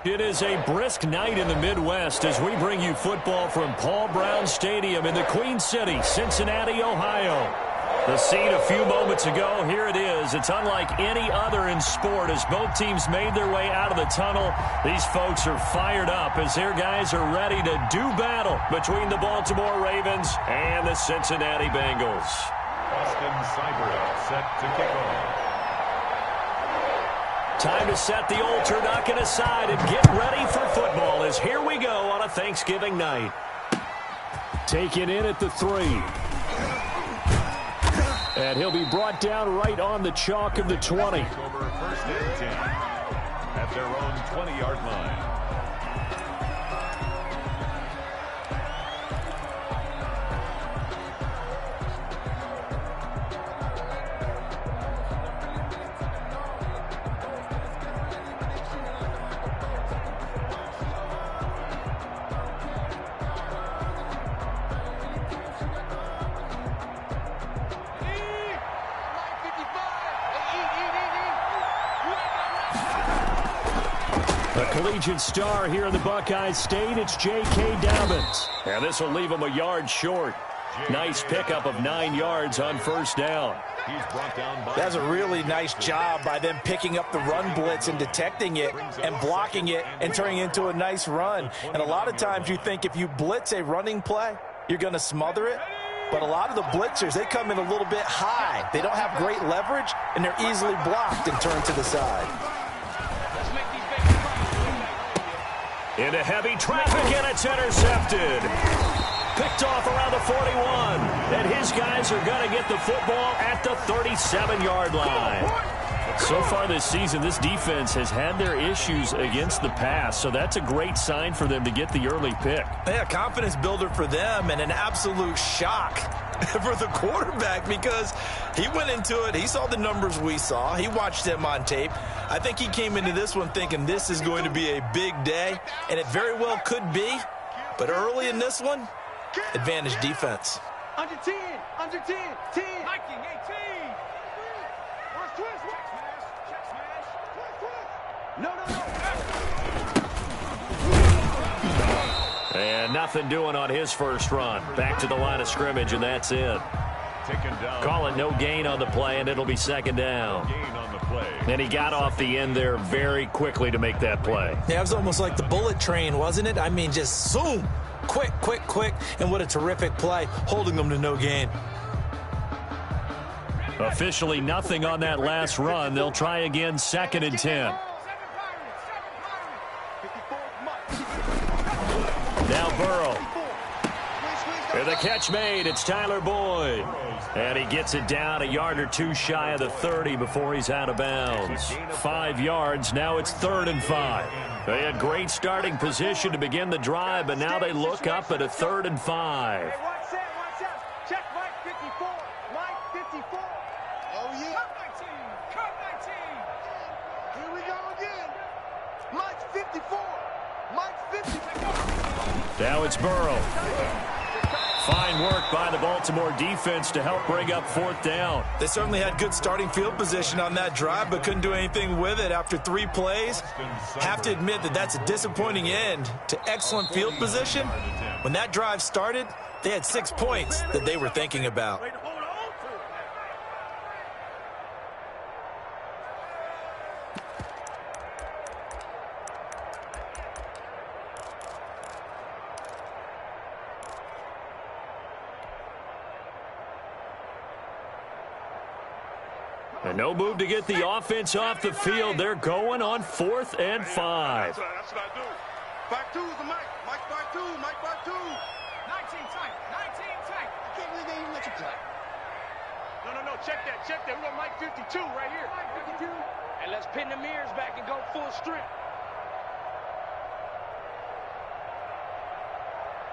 It is a brisk night in the Midwest as we bring you football from Paul Brown Stadium in the Queen City, Cincinnati, Ohio. The scene a few moments ago, here it is. It's unlike any other in sport as both teams made their way out of the tunnel. These folks are fired up as their guys are ready to do battle between the Baltimore Ravens and the Cincinnati Bengals. Austin Seibert set to kick off. Time to set the old turducken aside and get ready for football as here we go on a Thanksgiving night. Taken in at the 3. And he'll be brought down right on the chalk of the 20. Over first and 10 at their own 20-yard line. Collegiate star here in the Buckeye State, it's J.K. Dobbins. And this will leave him a yard short. Nice pickup of 9 yards on first down. That's a really nice job by them picking up the run blitz and detecting it and blocking it and turning it into a nice run. And a lot of times you think if you blitz a running play, you're going to smother it. But a lot of the blitzers, they come in a little bit high. They don't have great leverage, and they're easily blocked and turned to the side. Into heavy traffic, and it's intercepted. Picked off around the 41. And his guys are going to get the football at the 37-yard line. So far this season, this defense has had their issues against the pass, so that's a great sign for them to get the early pick. Yeah, confidence builder for them and an absolute shock for the quarterback because he went into it. He saw the numbers we saw. He watched them on tape. I think he came into this one thinking this is going to be a big day, and it very well could be. But early in this one, advantage defense. Under 10, under 10, 10. Viking 18. No. And nothing doing on his first run. Back to the line of scrimmage, and that's it. Call it no gain on the play, and it'll be second down. And he got off the end there very quickly to make that play. Yeah, it was almost like the bullet train, wasn't it? I mean, just zoom. Quick. And what a terrific play, holding them to no gain. Officially nothing on that last run. They'll try again, second and 10. Now Burrow. And the catch made. It's Tyler Boyd. And he gets it down a yard or two shy of the 30 before he's out of bounds. 5 yards. Now it's 3rd and 5. They had great starting position to begin the drive, but now they look up at a 3rd and 5. Watch out. Check Mike 54. Mike 54. Oh, yeah. Cut 19. Here we go again. Mike 54. Mike 54. Now it's Burrow. Fine work by the Baltimore defense to help bring up 4th down. They certainly had good starting field position on that drive, but couldn't do anything with it after 3 plays. Have to admit that that's a disappointing end to excellent field position. When that drive started, they had 6 points that they were thinking about. And no move to get the offense off the field. They're going on 4th and 5. That's what I do. Back 2 is the Mike. Mike back 2. Mike back 2. 19 tight. 19 tight. I can't believe they even let you play. No. Check that. We got Mike 52 right here. Mike 52. And let's pin the mirrors back and go full strength.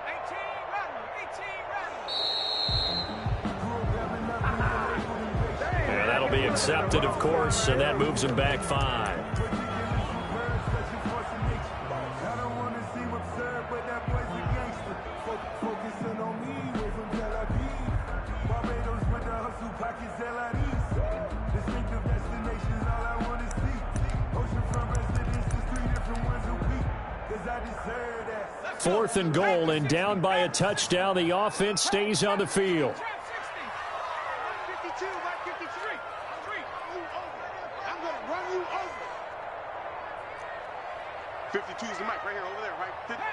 18 ready. Yeah, that'll be accepted, of course, and that moves him back 5. Distinctive destinations, all I want to see. Oceanfront residences, 3 different ones a week. 4th and goal, and down by a touchdown. The offense stays on the field. 52, Mike 53. I'm going to run you over. 52 is the mic right here, over there, right? Panther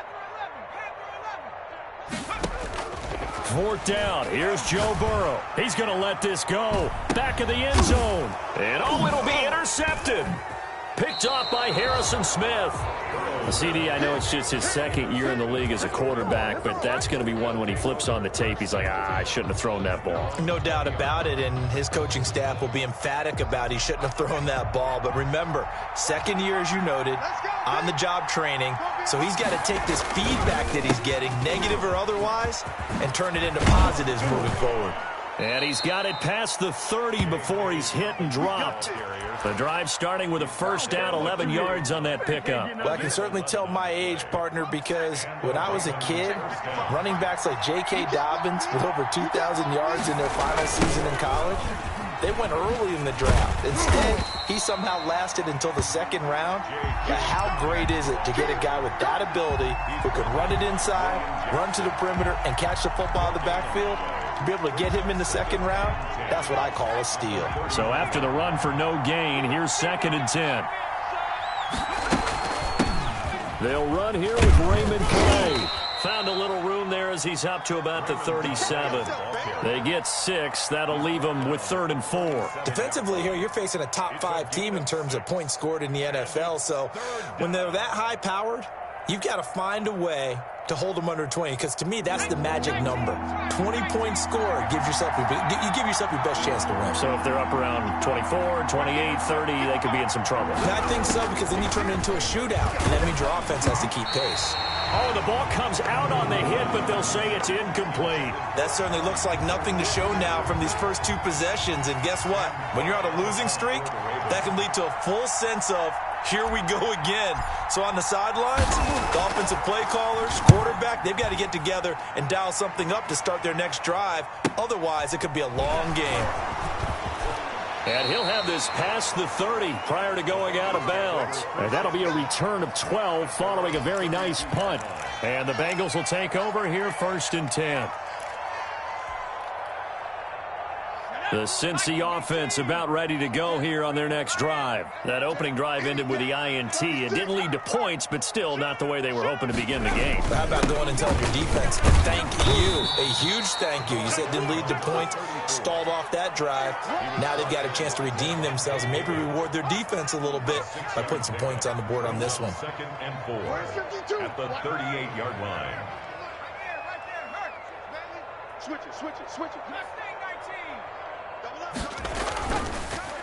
11. 4th down. Here's Joe Burrow. He's going to let this go. Back of the end zone. And it'll be intercepted. Picked off by Harrison Smith. CD, I know it's just his 2nd year in the league as a quarterback, but that's going to be one when he flips on the tape, he's like, I shouldn't have thrown that ball. No doubt about it, and his coaching staff will be emphatic about he shouldn't have thrown that ball. But remember, 2nd year, as you noted, on-the-job training, so he's got to take this feedback that he's getting, negative or otherwise, and turn it into positives moving forward. And he's got it past the 30 before he's hit and dropped. The drive starting with a 1st down, 11 yards on that pickup. Well, I can certainly tell my age, partner, because when I was a kid, running backs like J.K. Dobbins with over 2,000 yards in their final season in college, they went early in the draft. Instead, he somehow lasted until the 2nd round. Now, how great is it to get a guy with that ability who can run it inside, run to the perimeter, and catch the football in the backfield? To be able to get him in the 2nd round, that's what I call a steal. So after the run for no gain, here's 2nd and 10. They'll run here with Raymond Clay. Found a little room there as he's up to about the 37. They get 6. That'll leave them with 3rd and 4. Defensively here, you're facing a top 5 team in terms of points scored in the NFL. So when they're that high-powered, you've got to find a way to hold them under 20, because to me, that's the magic number. 20-point score gives yourself you give yourself your best chance to win. So if they're up around 24, 28, 30, they could be in some trouble. And I think so, because then you turn it into a shootout, and that means your offense has to keep pace. Oh, the ball comes out on the hit, but they'll say it's incomplete. That certainly looks like nothing to show now from these first 2 possessions. And guess what? When you're on a losing streak, that can lead to a full sense of, here we go again. So on the sidelines, the offensive play callers, quarterback, they've got to get together and dial something up to start their next drive. Otherwise, it could be a long game. And he'll have this past the 30 prior to going out of bounds. And that'll be a return of 12 following a very nice punt. And the Bengals will take over here 1st and 10. The Cincy offense about ready to go here on their next drive. That opening drive ended with the INT. It didn't lead to points, but still not the way they were hoping to begin the game. How about going and telling your defense, thank you, a huge thank you. You said it didn't lead to points, stalled off that drive. Now they've got a chance to redeem themselves and maybe reward their defense a little bit by putting some points on the board on this one. 2nd and 4 at the 38-yard line. Switch it.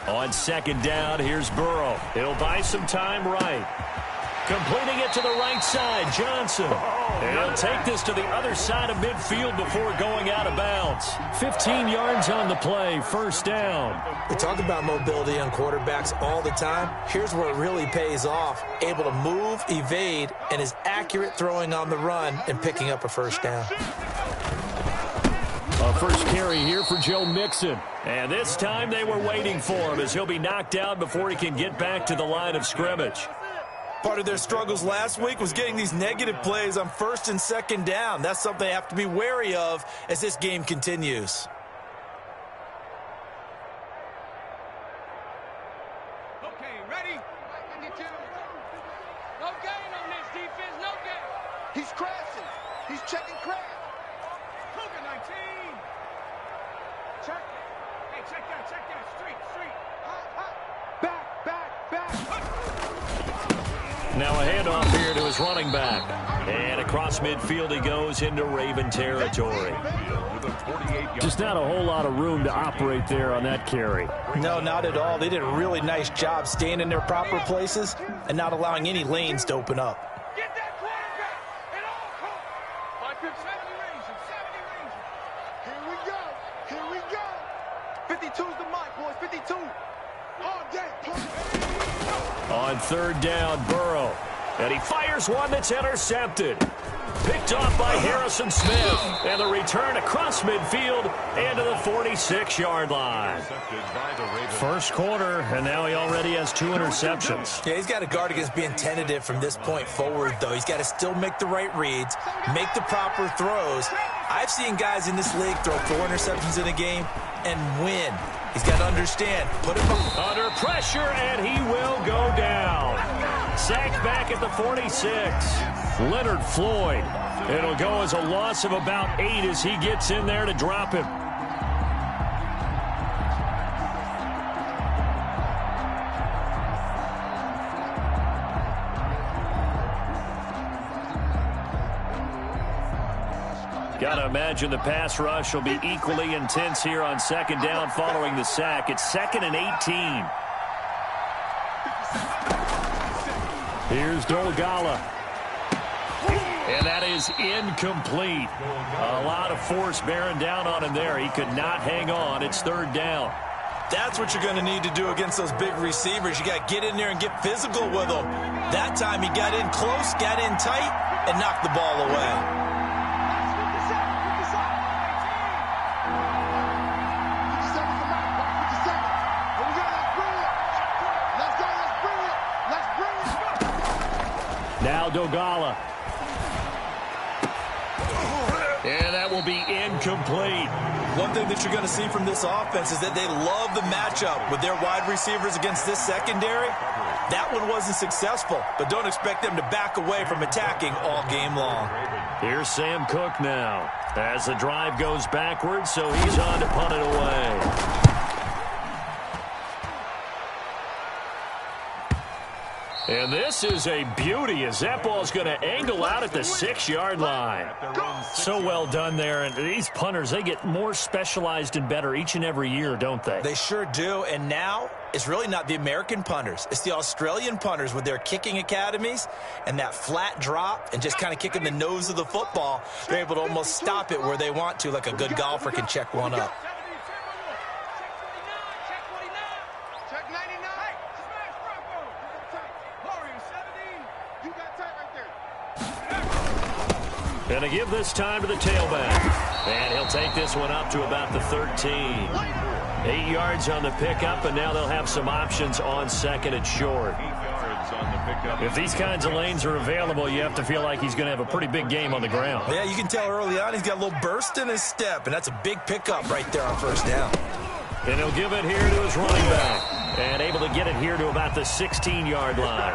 On 2nd down, here's Burrow. He'll buy some time right. Completing it to the right side, Johnson. And he'll take this to the other side of midfield before going out of bounds. 15 yards on the play, 1st down. We talk about mobility on quarterbacks all the time. Here's where it really pays off. Able to move, evade, and is accurate throwing on the run and picking up a 1st down. A first carry here for Joe Mixon. And this time they were waiting for him as he'll be knocked down before he can get back to the line of scrimmage. Part of their struggles last week was getting these negative plays on 1st and 2nd down. That's something they have to be wary of as this game continues. Okay, ready? 52. No gain on this defense, no gain. He's crashing. He's checking crash. Cougar 19. Check. Hey, check that. Street. Back. Now a handoff here to his running back. And across midfield he goes into Raven territory. Just not a whole lot of room to operate there on that carry. No, not at all. They did a really nice job staying in their proper places and not allowing any lanes to open up. Get that quarterback at all costs. 70 range. Here we go. 52's the mic, boys. 52. All day. On 3rd down, Burrow. And he fires one that's intercepted. Picked off by Harrison Smith. And the return across midfield and to the 46-yard line. First quarter, and now he already has 2 interceptions. Yeah, he's got to guard against being tentative from this point forward, though. He's got to still make the right reads, make the proper throws. I've seen guys in this league throw 4 interceptions in a game and win. He's got to understand, put him under pressure, and he will go down. Sacked back at the 46. Leonard Floyd. It'll go as a loss of about 8 as he gets in there to drop him. Got to imagine the pass rush will be equally intense here on second down following the sack. It's 2nd and 18. Here's Dolgala. And that is incomplete. A lot of force bearing down on him there. He could not hang on. It's 3rd down. That's what you're going to need to do against those big receivers. You got to get in there and get physical with them. That time he got in close, got in tight, and knocked the ball away. Now Dolgala. And that will be incomplete. One thing that you're going to see from this offense is that they love the matchup with their wide receivers against this secondary. That one wasn't successful, but don't expect them to back away from attacking all game long. Here's Sam Cook now as the drive goes backwards, so he's on to punt it away. And this is a beauty as that ball's going to angle out at the 6-yard line. So well done there. And these punters, they get more specialized and better each and every year, don't they? They sure do. And now it's really not the American punters. It's the Australian punters with their kicking academies and that flat drop and just kind of kicking the nose of the football. They're able to almost stop it where they want to, like a good golfer can check one up. Going to give this time to the tailback. And he'll take this one up to about the 13. 8 yards on the pickup, and now they'll have some options on 2nd and short. If these kinds of lanes are available, you have to feel like he's going to have a pretty big game on the ground. Yeah, you can tell early on he's got a little burst in his step, and that's a big pickup right there on 1st down. And he'll give it here to his running back. And able to get it here to about the 16-yard line.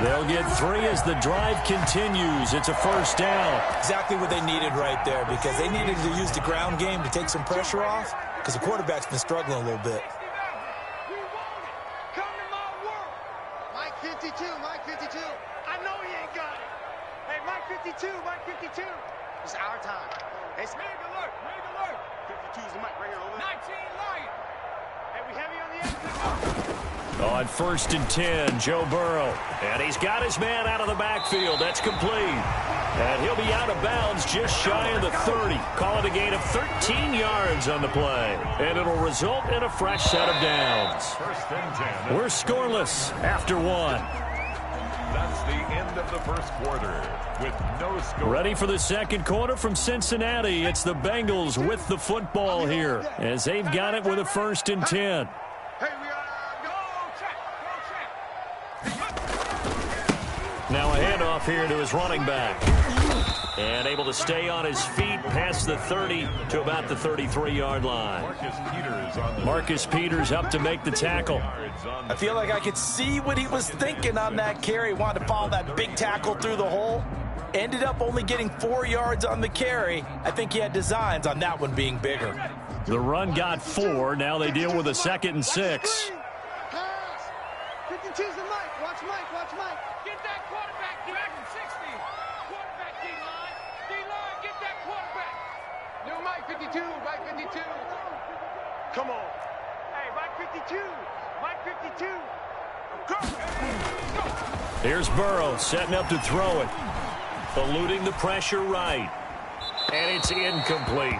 They'll get 3 as the drive continues. It's a 1st down. Exactly what they needed right there, because they needed to use the ground game to take some pressure off, because the quarterback's been struggling a little bit. Come to my world. Mike 52, Mike 52. I know he ain't got it. Hey, Mike 52, Mike 52. It's our time. It's Mig alert, Mig alert. 52 is the mic right here, over. 19 Lion. Hey, we heavy on the exit. On 1st and 10, Joe Burrow. And he's got his man out of the backfield. That's complete. And he'll be out of bounds just shy of the 30. Call it a gain of 13 yards on the play. And it'll result in a fresh set of downs. 1st and 10. We're scoreless after 1. That's the end of the 1st quarter with no score. Ready for the 2nd quarter from Cincinnati. It's the Bengals with the football here as they've got it with a 1st and 10. Hey, we are go check. Now a handoff here to his running back. And able to stay on his feet past the 30 to about the 33-yard line. Marcus Peters up to make the tackle. I feel like I could see what he was thinking on that carry. Wanted to follow that big tackle through the hole. Ended up only getting 4 yards on the carry. I think he had designs on that one being bigger. The run got 4. Now they deal with a 2nd and 6. 52's the Mike. Watch Mike. Watch Mike. Get that quarterback. Get back in 60. Quarterback D-line. D-line. Get that quarterback. New Mike 52. Mike 52. Come on. Hey, Mike 52. Mike 52. Go. Here's Burrow setting up to throw it. Eluding the pressure right. And it's incomplete.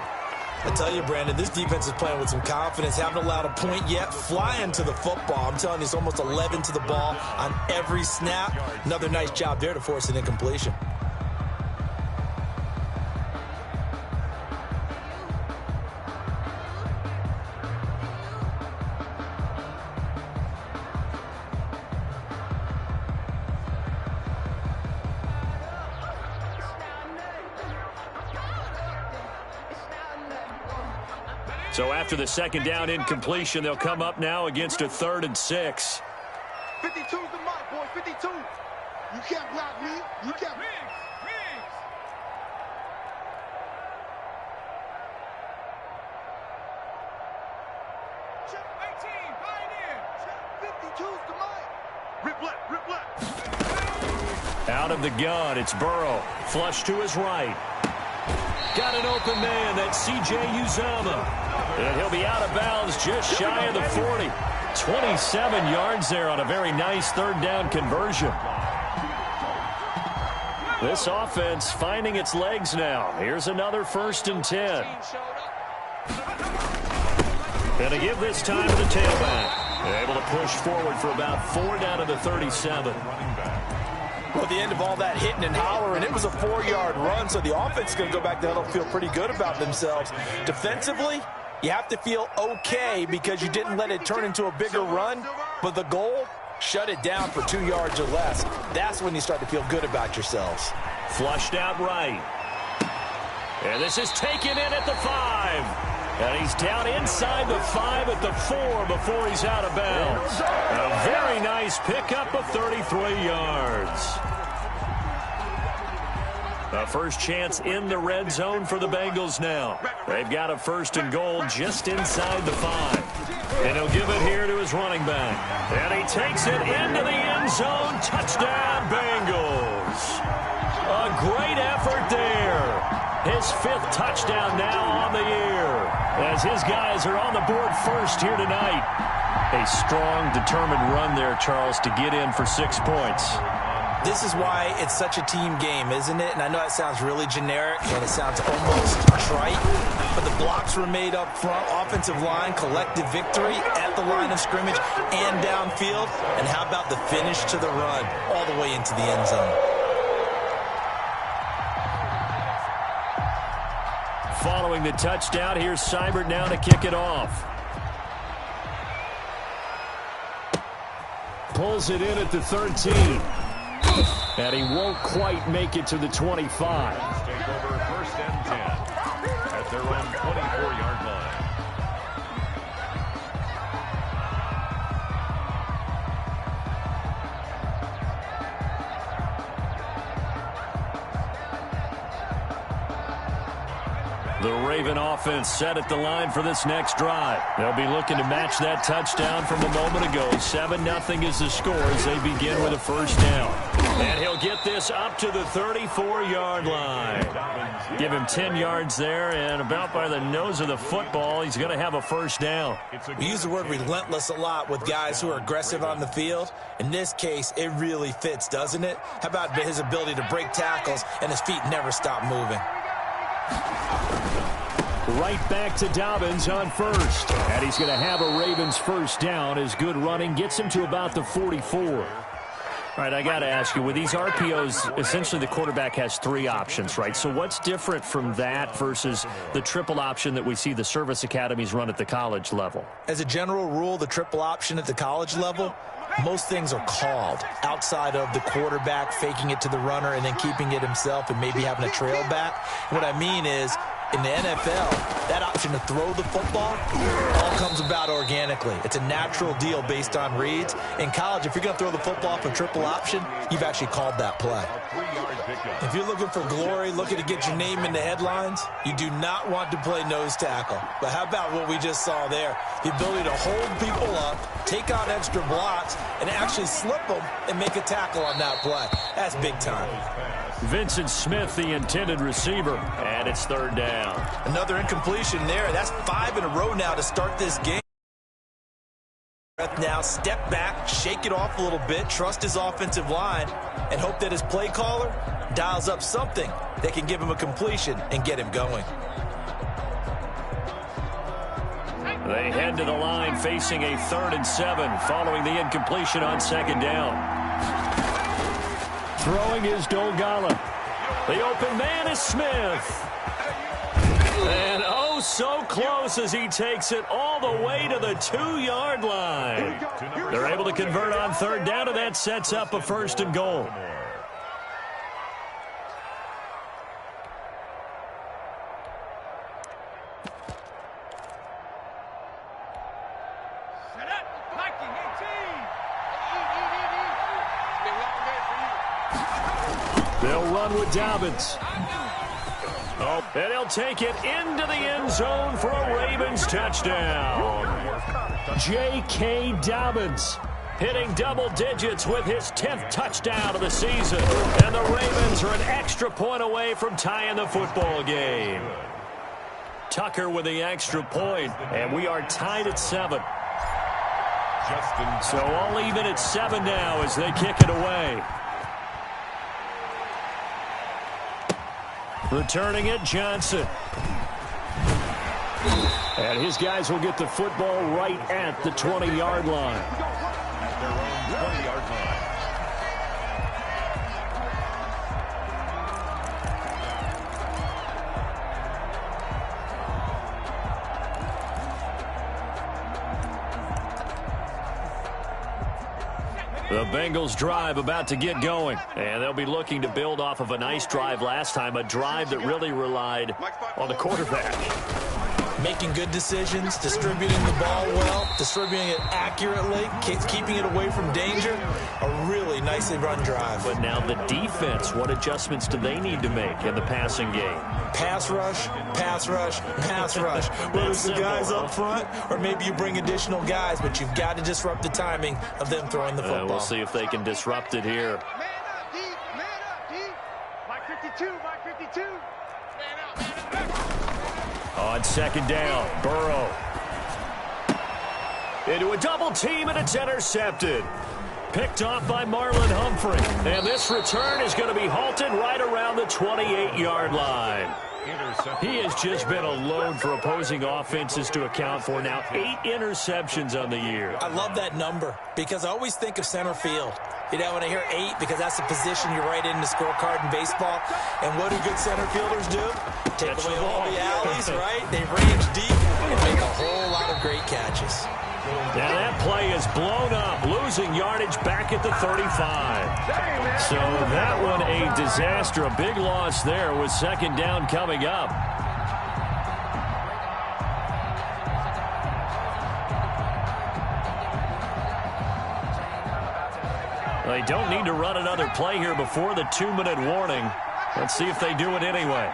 I tell you, Brandon, this defense is playing with some confidence. Haven't allowed a point yet. Flying to the football. I'm telling you, it's almost 11 to the ball on every snap. Another nice job there to force an incompletion. So after the second down incompletion, they'll come up now against a 3rd and 6. 52's the mark, boy. 52. You can't block me. You can't. Riggs. Chip 18, Pioneer. 52's the mark. Rip left. Out of the gun, it's Burrow. Flush to his right. Got an open man. That's C.J. Uzomah. And he'll be out of bounds just shy of the 40. 27 yards there on a very nice 3rd down conversion. This offense finding its legs now. Here's another 1st and 10. Going to give this time to the tailback. Able to push forward for about 4 down to the 37. Well, at the end of all that hitting and hollering, it was a 4-yard run, so the offense is going to go back to huddle, feel pretty good about themselves. Defensively, you have to feel okay because you didn't let it turn into a bigger run, but the goal, shut it down for 2 yards or less. That's when you start to feel good about yourselves. Flushed out right. And this is taken in at the 5. And he's down inside the 5 at the 4 before he's out of bounds. A very nice pickup of 33 yards. A first chance in the red zone for the Bengals now. They've got a 1st and goal just inside the 5. And he'll give it here to his running back. And he takes it into the end zone. Touchdown, Bengals. A great effort there. His 5th touchdown now on the year, as his guys are on the board first here tonight. A strong, determined run there, Charles, to get in for 6 points. This is why it's such a team game, isn't it? And I know it sounds really generic and it sounds almost trite, but the blocks were made up front, offensive line, collective victory at the line of scrimmage and downfield. And how about the finish to the run all the way into the end zone? Following the touchdown, here's Seibert now to kick it off. Pulls it in at the 13. And he won't quite make it to the 25. Take over 1st and 10 at their own 24-yard line. The Raven offense set at the line for this next drive. They'll be looking to match that touchdown from a moment ago. 7-0 is the score as they begin with a 1st down. And he'll get this up to the 34-yard line. Give him 10 yards there, and about by the nose of the football, he's going to have a 1st down. We use the word relentless a lot with guys who are aggressive on the field. In this case, it really fits, doesn't it? How about his ability to break tackles and his feet never stop moving? Right back to Dobbins on 1st. And he's going to have a Ravens 1st down as good running gets him to about the 44. All right, I got to ask you, with these RPOs, essentially the quarterback has 3 options, right? So what's different from that versus the triple option that we see the service academies run at the college level? As a general rule, the triple option at the college level, most things are called outside of the quarterback faking it to the runner and then keeping it himself and maybe having a trail back. What I mean is, in the NFL, that option to throw the football all comes about organically. It's a natural deal based on reads. In college, if you're going to throw the football for triple option, you've actually called that play. If you're looking for glory, looking to get your name in the headlines, you do not want to play nose tackle. But how about what we just saw there? The ability to hold people up, take out extra blocks, and actually slip them and make a tackle on that play. That's big time. Vincent Smith, the intended receiver, and it's 3rd down. Another incompletion there. That's 5 in a row now to start this game. Now step back, shake it off a little bit, trust his offensive line, and hope that his play caller dials up something that can give him a completion and get him going. They head to the line facing a 3rd and 7 following the incompletion on 2nd down. Throwing is Dolgala. The open man is Smith. And oh, so close as he takes it all the way to the 2-yard line. They're able to convert on 3rd down, and that sets up a 1st and goal. They'll run with Dobbins. Oh, and he'll take it into the end zone for a Ravens touchdown. J.K. Dobbins hitting double digits with his 10th touchdown of the season. And the Ravens are an extra point away from tying the football game. Tucker with the extra point, and we are tied at 7. So all even at 7 now as they kick it away. Returning it, Johnson. And his guys will get the football right at the 20-yard line. At their own 20-yard line. The Bengals drive about to get going, and they'll be looking to build off of a nice drive last time, a drive that really relied on the quarterback. Making good decisions, distributing the ball well, distributing it accurately, keeping it away from danger. A really nicely run drive. But now the defense, what adjustments do they need to make in the passing game? Pass rush, pass rush, pass rush. Whether it's the guys up front or maybe you bring additional guys, but you've got to disrupt the timing of them throwing the football. We'll see if they can disrupt it here. Man up, D. Man up, D. Mike 52, Mike 52. Man up, man up. On second down, Burrow. Into a double team, and it's intercepted. Picked off by Marlon Humphrey. And this return is going to be halted right around the 28-yard line. He has just been a load for opposing offenses to account for. Now 8 interceptions on the year. I love that number because I always think of center field. You know, when I hear 8, because that's the position you write in the scorecard in baseball. And what do good center fielders do? Take away all the alleys, right? They range deep and make a whole lot of great catches. Now that play is blown up, losing yardage back at the 35. So that one a disaster, a big loss there with second down coming up. They don't need to run another play here before the 2-minute warning. Let's see if they do it anyway.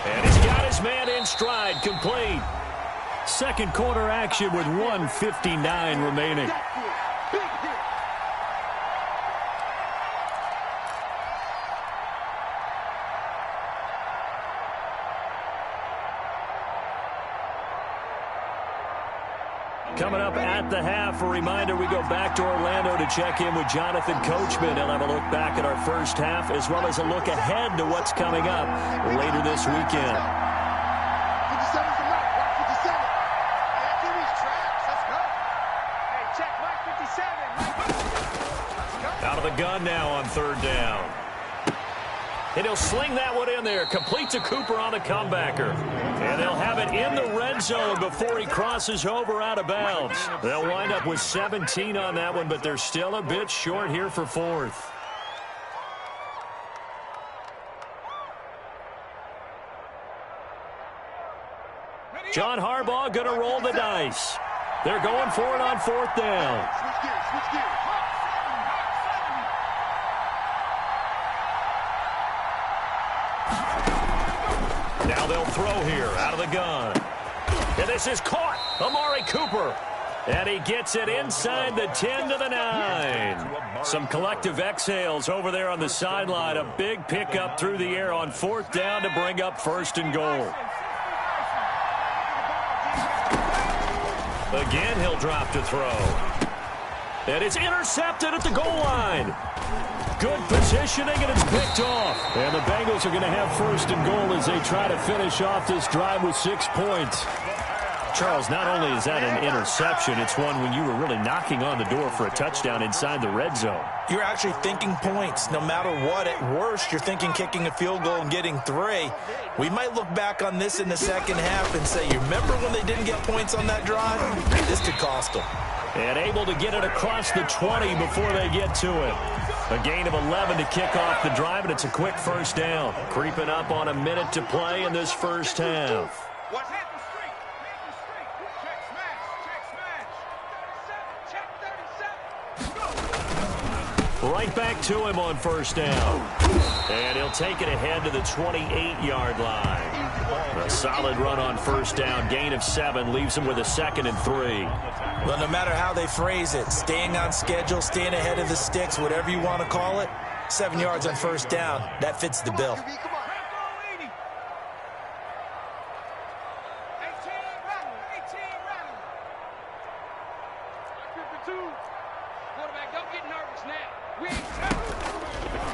And he's got his man in stride, complete. Second quarter action with 1:59 remaining. Coming up at the half, a reminder, we go back to Orlando to check in with Jonathan Coachman. He'll have a look back at our first half as well as a look ahead to what's coming up later this weekend. 57's the mark. Mark 57. Hey, that's in these traps. Let's go. Hey, check Mike 57. Out of the gun now on third down. And he'll sling that one in there. Complete to Cooper on the comebacker. And they'll have it in the red zone before he crosses over out of bounds. They'll wind up with 17 on that one, but they're still a bit short here for fourth. John Harbaugh going to roll the dice. They're going for it on fourth down. Switch gears, switch gears. Now they'll throw here out of the gun. And this is caught. Amari Cooper. And he gets it inside the 10 to the 9. Some collective exhales over there on the sideline. A big pickup through the air on fourth down to bring up first and goal. Again, he'll drop to throw. And it's intercepted at the goal line. Good positioning, and it's picked off. And the Bengals are going to have first and goal as they try to finish off this drive with 6 points. Charles, not only is that an interception, it's one when you were really knocking on the door for a touchdown inside the red zone. You're actually thinking points. No matter what, at worst, you're thinking kicking a field goal and getting 3. We might look back on this in the second half and say, you remember when they didn't get points on that drive? This could cost them. And able to get it across the 20 before they get to it. A gain of 11 to kick off the drive, and it's a quick first down. Creeping up on a minute to play in this first half. What's hit the street? Hit the street. Check smash. Check smash. 37. Check 37. Right back to him on first down. And he'll take it ahead to the 28-yard line. A solid run on first down. Gain of 7 leaves him with a 2nd and 3. Well, no matter how they phrase it, staying on schedule, staying ahead of the sticks, whatever you want to call it, 7 yards on first down, that fits the bill.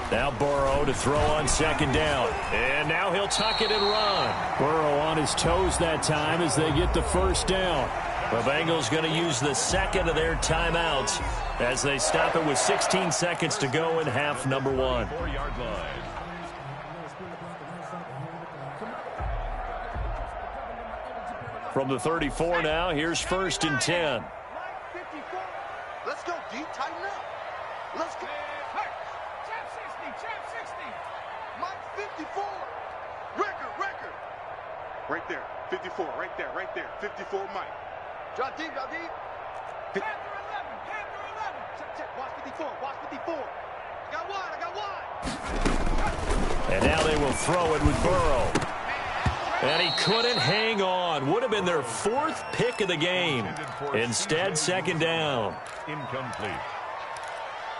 Now Burrow to throw on 2nd down. And now he'll tuck it and run. Burrow on his toes that time as they get the first down. The Bengals going to use the 2nd of their timeouts as they stop it with 16 seconds to go in half number 1. 4-yard line. From the 34 now, here's 1st and 10. Let's go, D. Tighten up. Let's go. Mike 54. Record. Right there. 54. Right there. 54, Mike. Drop deep. Panther 11. Check. Watch 54. I got one. And now they will throw it with Burrow. And he couldn't hang on. Would have been their 4th pick of the game. Instead, 2nd down. Incomplete.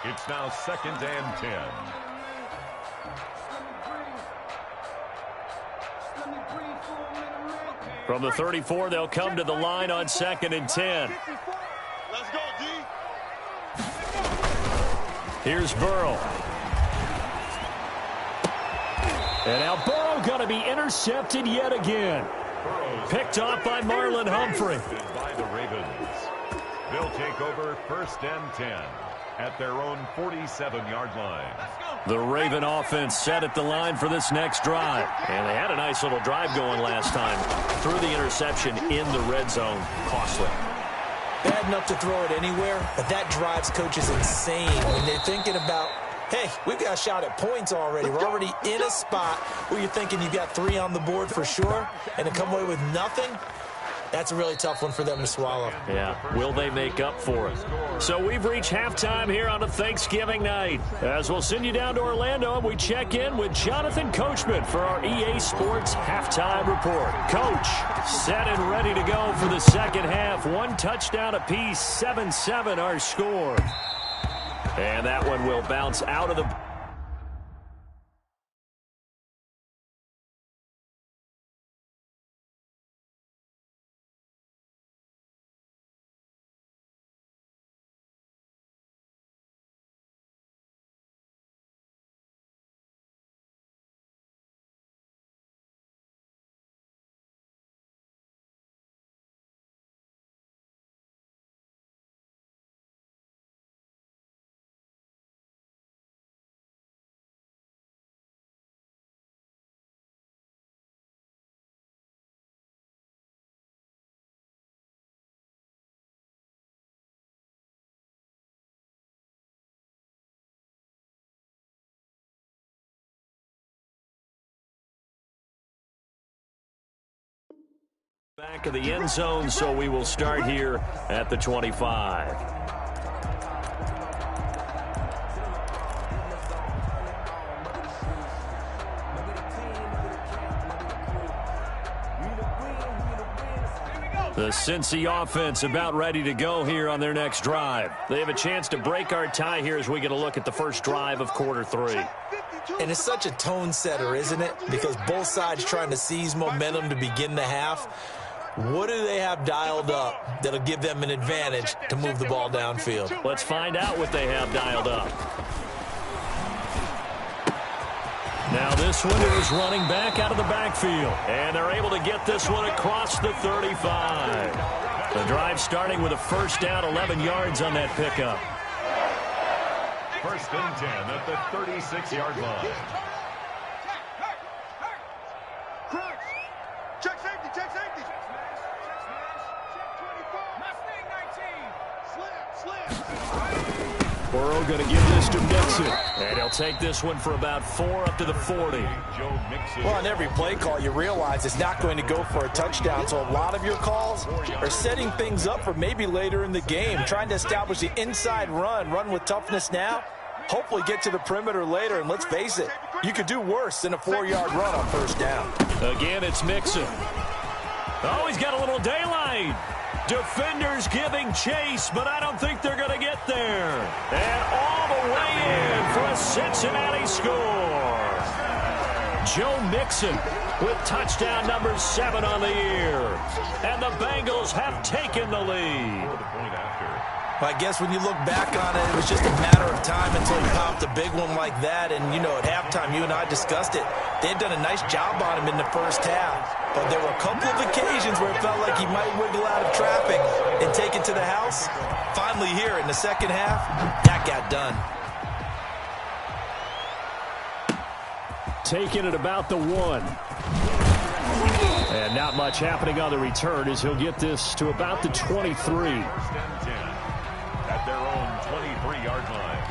It's now 2nd and 10. From the 34, they'll come to the line on 2nd and 10. Let's go, D. Here's Burrow. And now Burrow going to be intercepted yet again. Picked off by Marlon Humphrey. By the Ravens. They'll take over 1st and 10 at their own 47-yard line. The Raven offense set at the line for this next drive. And they had a nice little drive going last time. Threw the interception in the red zone. Costly. Bad enough to throw it anywhere, but that drives coaches insane when they're thinking about, hey, we've got a shot at points already. We're already in a spot where you're thinking you've got 3 on the board for sure, and to come away with nothing, that's a really tough one for them to swallow. Yeah, will they make up for it? So we've reached halftime here on a Thanksgiving night. As we'll send you down to Orlando, and we check in with Jonathan Coachman for our EA Sports Halftime Report. Coach, set and ready to go for the second half. 1 touchdown apiece, 7-7 our score. And that one will bounce out of the... Back of the end zone, so we will start here at the 25. The Cincy offense about ready to go here on their next drive. They have a chance to break our tie here as we get a look at the first drive of quarter 3. And it's such a tone setter, isn't it? Because both sides trying to seize momentum to begin the half. What do they have dialed up that'll give them an advantage to move the ball downfield? Let's find out what they have dialed up. Now this one is running back out of the backfield. And they're able to get this one across the 35. The drive starting with a first down, 11 yards on that pickup. 1st and 10 at the 36-yard line. Check safety. Check 24. Slip. Burrow going to give this to Mixon. And he'll take this one for about 4 up to the 40. Well, on every play call, you realize it's not going to go for a touchdown. So a lot of your calls are setting things up for maybe later in the game, trying to establish the inside run with toughness now. hopefully get to the perimeter later. And let's face it, you could do worse than a 4-yard run on first down. Again, it's Mixon. Oh, he's got a little daylight. Defenders giving chase, but I don't think they're going to get there. And all the way in for a Cincinnati score. Joe Mixon with touchdown number 7 on the year. And the Bengals have taken the lead. I guess when you look back on it, it was just a matter of time until he popped a big one like that. And, you know, at halftime, you and I discussed it. They had done a nice job on him in the first half. But there were a couple of occasions where it felt like he might wiggle out of traffic and take it to the house. Finally here in the second half, that got done. Taking it about the 1. And not much happening on the return as he'll get this to about the 23. At their own 23-yard line.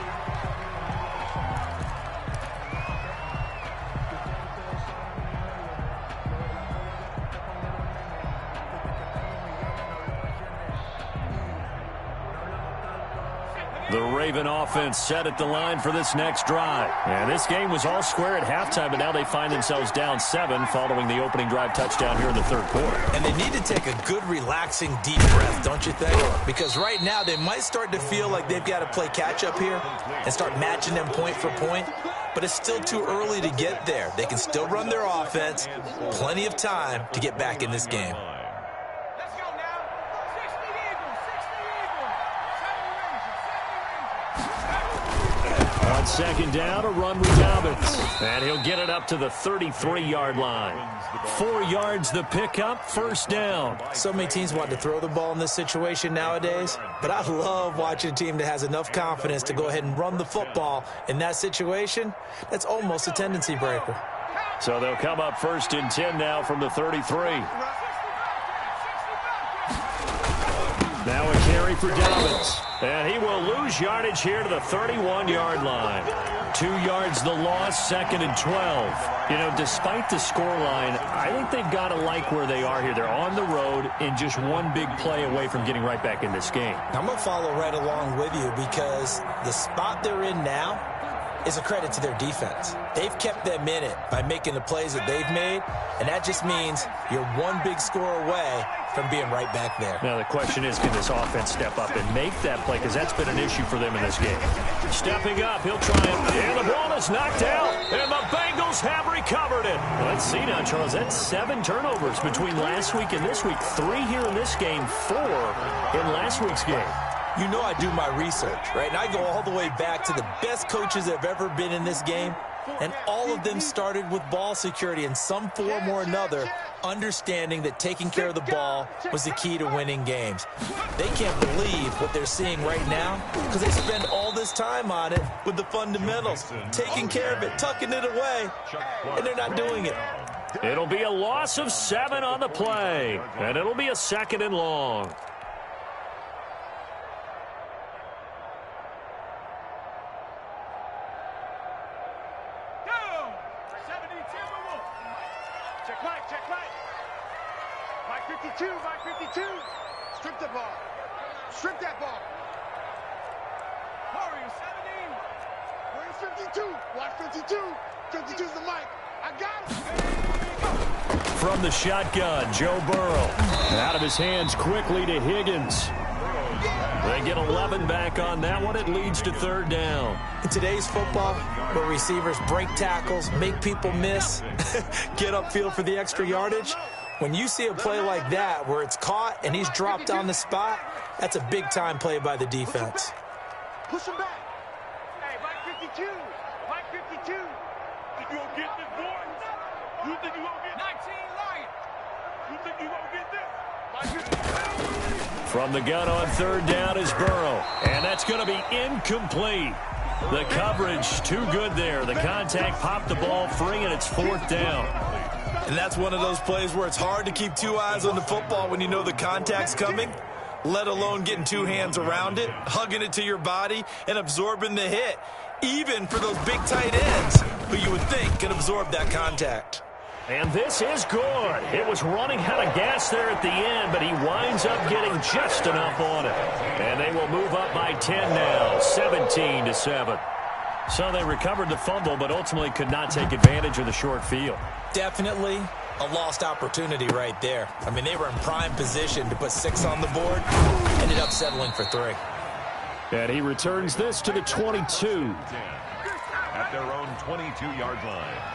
The Raven offense set at the line for this next drive. And this game was all square at halftime, but now they find themselves down 7 following the opening drive touchdown here in the third quarter. And they need to take a good, relaxing, deep breath, don't you think? Because right now they might start to feel like they've got to play catch-up here and start matching them point for point. But it's still too early to get there. They can still run their offense. Plenty of time to get back in this game. On second down, a run with Dobbins. And he'll get it up to the 33-yard line. 4 yards the pickup, first down. So many teams want to throw the ball in this situation nowadays, but I love watching a team that has enough confidence to go ahead and run the football in that situation. That's almost a tendency breaker. So they'll come up first and 10 now from the 33. Now a carry for Dobbins. And he will lose yardage here to the 31-yard line. 2 yards the loss, second and 12. You know, despite the scoreline, I think they've got to like where they are here. They're on the road and just one big play away from getting right back in this game. I'm going to follow right along with you because the spot they're in now is a credit to their defense. They've kept them in it by making the plays that they've made, and that just means you're one big score away from being right back there. Now the question is, can this offense step up and make that play? Because that's been an issue for them in this game. Stepping up, he'll try it. And the ball is knocked out. And the Bengals have recovered it. Let's see now, Charles. That's 7 turnovers between last week and this week. 3 here in this game, 4 in last week's game. You know I do my research, right? And I go all the way back to the best coaches that have ever been in this game. And all of them started with ball security in some form or another, understanding that taking care of the ball was the key to winning games. They can't believe what they're seeing right now because they spend all this time on it with the fundamentals, taking care of it, tucking it away, and they're not doing it. It'll be a loss of 7 on the play, and it'll be a second and long. Check right. Mike 52, Mike 52. Strip the ball. Strip that ball. Warrior 17. Warrior 52. Watch 52. 52's the mic. I got him. From the shotgun, Joe Burrow. Out of his hands quickly to Higgins. They get 11 back on that one. It leads to third down. In today's football, where receivers break tackles, make people miss, get upfield for the extra yardage, when you see a play like that where it's caught and he's dropped on the spot, that's a big-time play by the defense. Push him back. Hey, Mike 52. Mike 52. Think you gonna get this, boy? You think you gonna get 19 Lions? You think you gonna get this? Mike 52. From the gun on third down is Burrow. And that's going to be incomplete. The coverage too good there. The contact popped the ball free, and it's fourth down. And that's one of those plays where it's hard to keep 2 eyes on the football when you know the contact's coming, let alone getting 2 hands around it, hugging it to your body, and absorbing the hit, even for those big tight ends who you would think could absorb that contact. And this is good. It was running out of gas there at the end, but he winds up getting just enough on it. And they will move up by 10 now, 17-7. So they recovered the fumble, but ultimately could not take advantage of the short field. Definitely a lost opportunity right there. I mean, they were in prime position to put 6 on the board. Ended up settling for 3. And he returns this to the 22. At their own 22-yard line.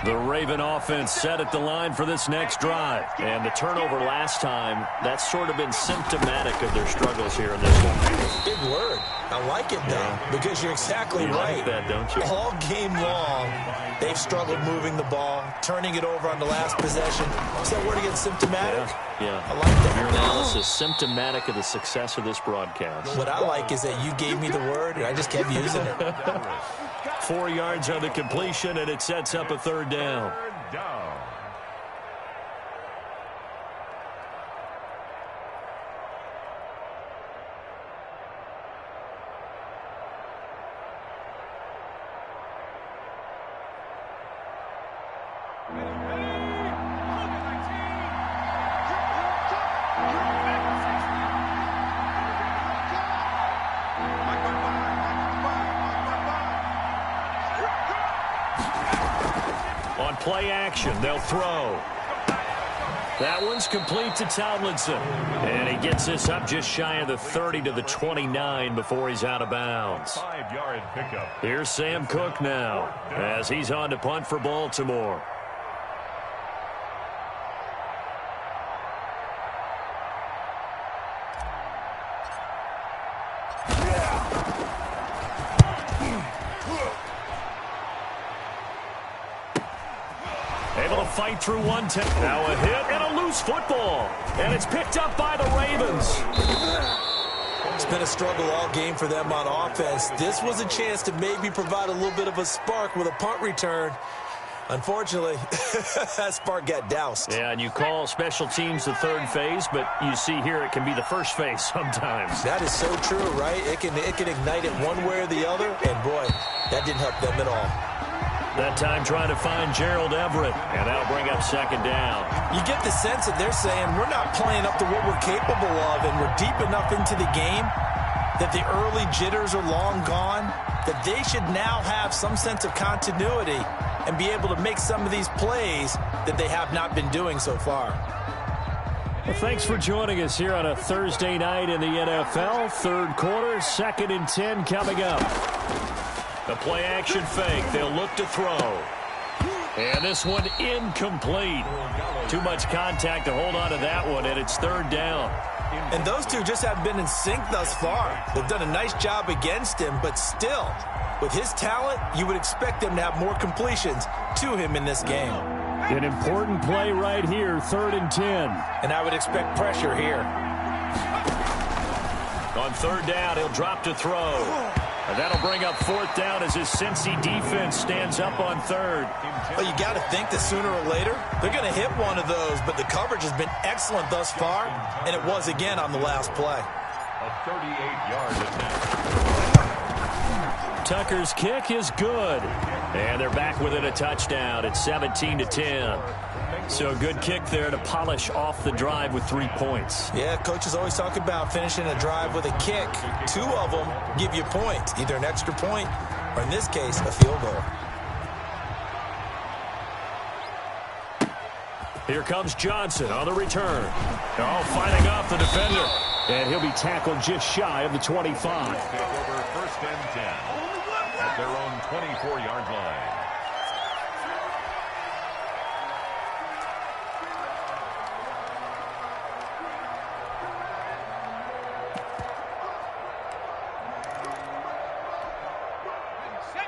The Raven offense set at the line for this next drive. And the turnover last time, that's sort of been symptomatic of their struggles here in this one. Big word. I like it, though, because you're exactly right. Like that, don't you? All game long, they've struggled moving the ball, turning it over on the last possession. Is that word again, symptomatic? Yeah. I like that. Your analysis, symptomatic of the success of this broadcast. What I like is that you gave me the word, and I just kept using it. 4 yards on the completion, and it sets up a third down. Third down. On play action, they'll throw. That one's complete to Tomlinson. And he gets this up just shy of the 30 to the 29 before he's out of bounds. 5-yard pickup. Here's Sam Cook now as he's on to punt for Baltimore. Fight through 1-10. Now a hit and a loose football. And it's picked up by the Ravens. It's been a struggle all game for them on offense. This was a chance to maybe provide a little bit of a spark with a punt return. Unfortunately, that spark got doused. Yeah, and you call special teams the third phase, but you see here it can be the first phase sometimes. That is so true, right? It can ignite it one way or the other, and boy, that didn't help them at all. That time trying to find Gerald Everett, and that'll bring up second down. You get the sense that they're saying we're not playing up to what we're capable of, and we're deep enough into the game that the early jitters are long gone, that they should now have some sense of continuity and be able to make some of these plays that they have not been doing so far. Well, thanks for joining us here on a Thursday night in the NFL. Third quarter, 2nd and 10 coming up. The play-action fake. They'll look to throw. And this one incomplete. Too much contact to hold on to that one, and it's third down. And those two just haven't been in sync thus far. They've done a nice job against him, but still, with his talent, you would expect them to have more completions to him in this game. An important play right here, 3rd and 10. And I would expect pressure here. On third down, he'll drop to throw. And that'll bring up 4th down as his Cincy defense stands up on 3rd. Well, you got to think that sooner or later, they're going to hit one of those, but the coverage has been excellent thus far, and it was again on the last play. A 38-yard attempt. Tucker's kick is good. And they're back within a touchdown. It's 17-10. So a good kick there to polish off the drive with 3 points. Yeah, coaches always talk about finishing a drive with a kick. 2 of them give you points, either an extra point or, in this case, a field goal. Here comes Johnson on the return. Oh, fighting off the defender. And he'll be tackled just shy of the 25. Take over 1st and 10 at their own 24-yard line.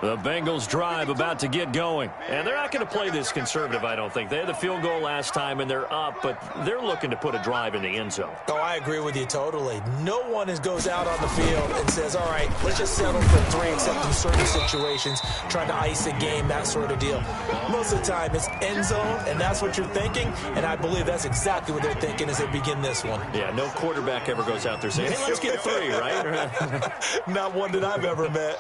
The Bengals drive about to get going. And they're not going to play this conservative, I don't think. They had the field goal last time, and they're up, but they're looking to put a drive in the end zone. Oh, I agree with you totally. No one goes out on the field and says, all right, let's just settle for 3 except in certain situations, trying to ice a game, that sort of deal. Most of the time, it's end zone, and that's what you're thinking, and I believe that's exactly what they're thinking as they begin this one. Yeah, no quarterback ever goes out there saying, hey, let's get 3, right? Not one that I've ever met.